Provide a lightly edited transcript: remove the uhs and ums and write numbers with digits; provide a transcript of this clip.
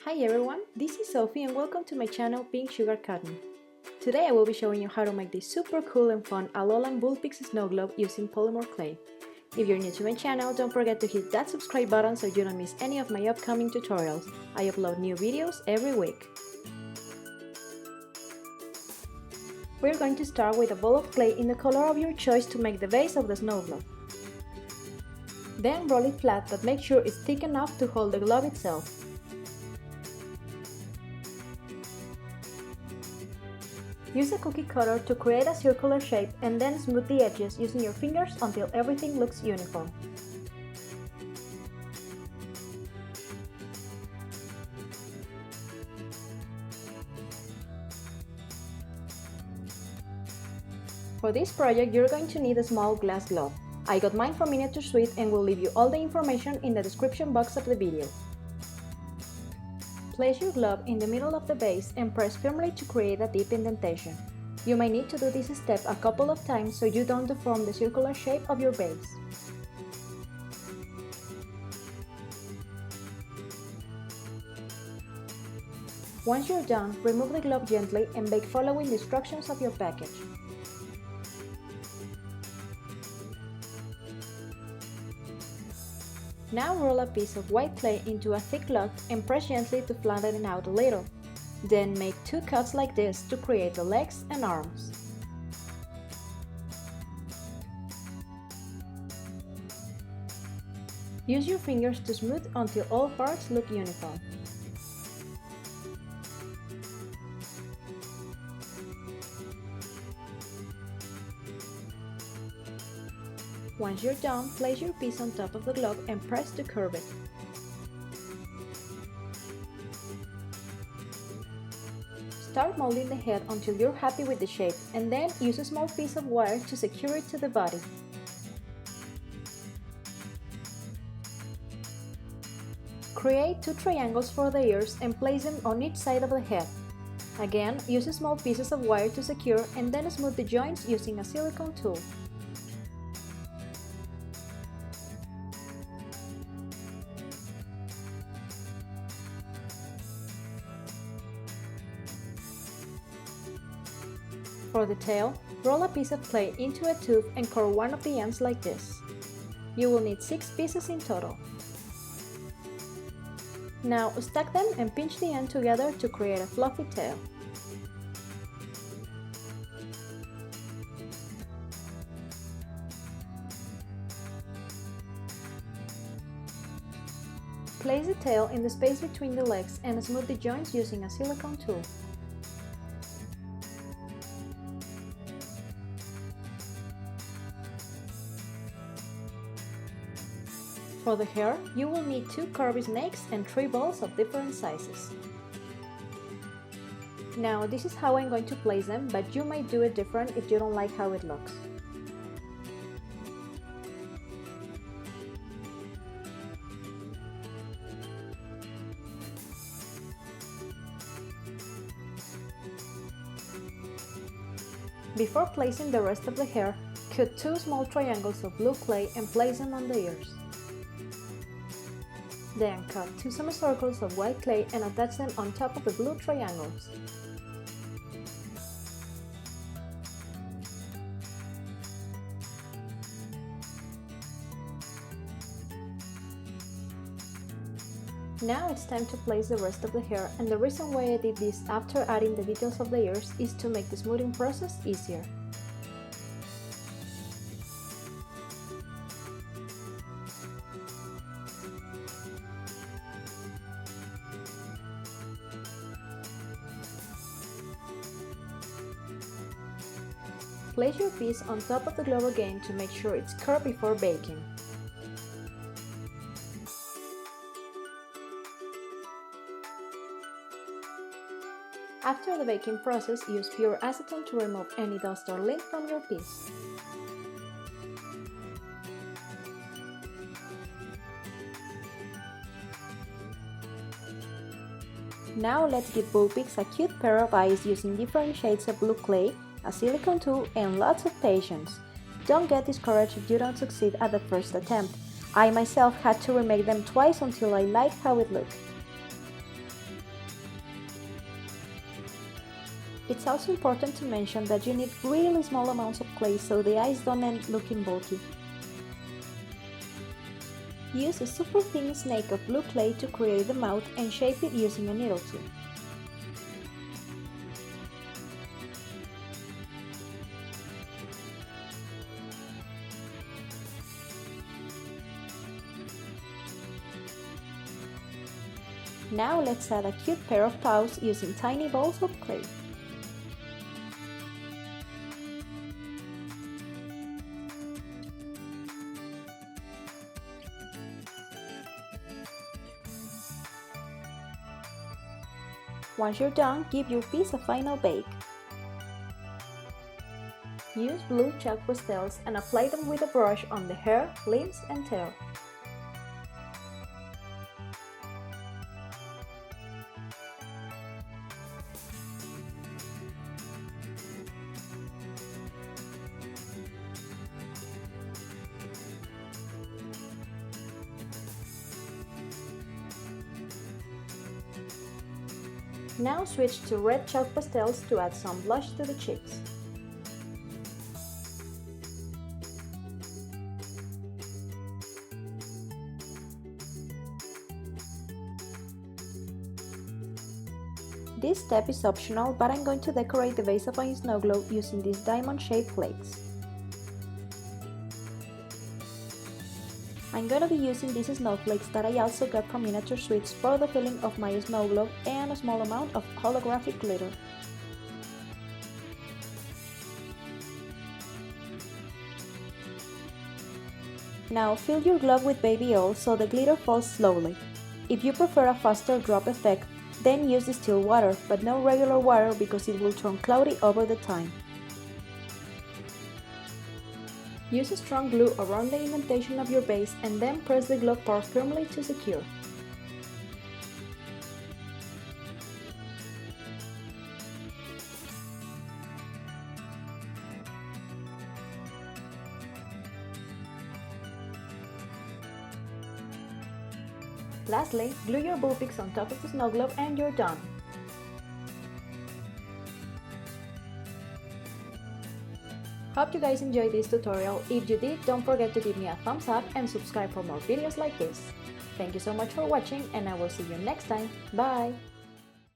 Hi everyone, this is Sophie and welcome to my channel PinkSugarCotton. Today I will be showing you how to make this super cool and fun Alolan Vulpix Snowglobe using polymer clay. If you're new to my channel, don't forget to hit that subscribe button so you don't miss any of my upcoming tutorials. I upload new videos every week. We're going to start with a ball of clay in the color of your choice to make the base of the snow globe. Then roll it flat, but make sure it's thick enough to hold the globe itself. Use a cookie cutter to create a circular shape and then smooth the edges using your fingers until everything looks uniform. For this project, you're going to need a small glass globe. I got mine from Miniature Suite and will leave you all the information in the description box of the video. Place your globe in the middle of the base and press firmly to create a deep indentation. You may need to do this step a couple of times so you don't deform the circular shape of your base. Once you're done, remove the globe gently and bake following the instructions of your package. Now roll a piece of white clay into a thick log and press gently to flatten it out a little. Then make two cuts like this to create the legs and arms. Use your fingers to smooth until all parts look uniform. Once you're done, place your piece on top of the globe and press to curve it. Start molding the head until you're happy with the shape, and then use a small piece of wire to secure it to the body. Create two triangles for the ears and place them on each side of the head. Again, use small pieces of wire to secure and then smooth the joints using a silicone tool. For the tail, roll a piece of clay into a tube and curl one of the ends like this. You will need 6 pieces in total. Now stack them and pinch the end together to create a fluffy tail. Place the tail in the space between the legs and smooth the joints using a silicone tool. For the hair, you will need 2 curvy snakes and 3 balls of different sizes. Now this is how I'm going to place them, but you might do it different if you don't like how it looks. Before placing the rest of the hair, cut 2 small triangles of blue clay and place them on the ears. Then cut 2 semicircles of white clay and attach them on top of the blue triangles. Now it's time to place the rest of the hair, and the reason why I did this after adding the details of the ears is to make the smoothing process easier. Place your piece on top of the globe again to make sure it's curved before baking. After the baking process, use pure acetone to remove any dust or lint from your piece. Now let's give Vulpix a cute pair of eyes using different shades of blue clay, a silicone tool, and lots of patience. Don't get discouraged if you don't succeed at the first attempt. I myself had to remake them twice until I liked how it looked. It's also important to mention that you need really small amounts of clay so the eyes don't end looking bulky. Use a super thin snake of blue clay to create the mouth and shape it using a needle tool. Now let's add a cute pair of paws using tiny balls of clay. Once you're done, give your piece a final bake. Use blue chalk pastels and apply them with a brush on the hair, limbs and tail. Now switch to red chalk pastels to add some blush to the cheeks. This step is optional, but I'm going to decorate the base of my snow globe using these diamond-shaped flakes. I'm gonna be using these snowflakes that I also got from Miniature Sweets for the filling of my snow globe and a small amount of holographic glitter. Now fill your globe with baby oil so the glitter falls slowly. If you prefer a faster drop effect, then use distilled water, but no regular water because it will turn cloudy over the time. Use a strong glue around the indentation of your base and then press the glove part firmly to secure. Lastly, glue your Vulpix on top of the snow globe and you're done! Hope you guys enjoyed this tutorial. If you did, don't forget to give me a thumbs up and subscribe for more videos like this. Thank you so much for watching and I will see you next time. Bye!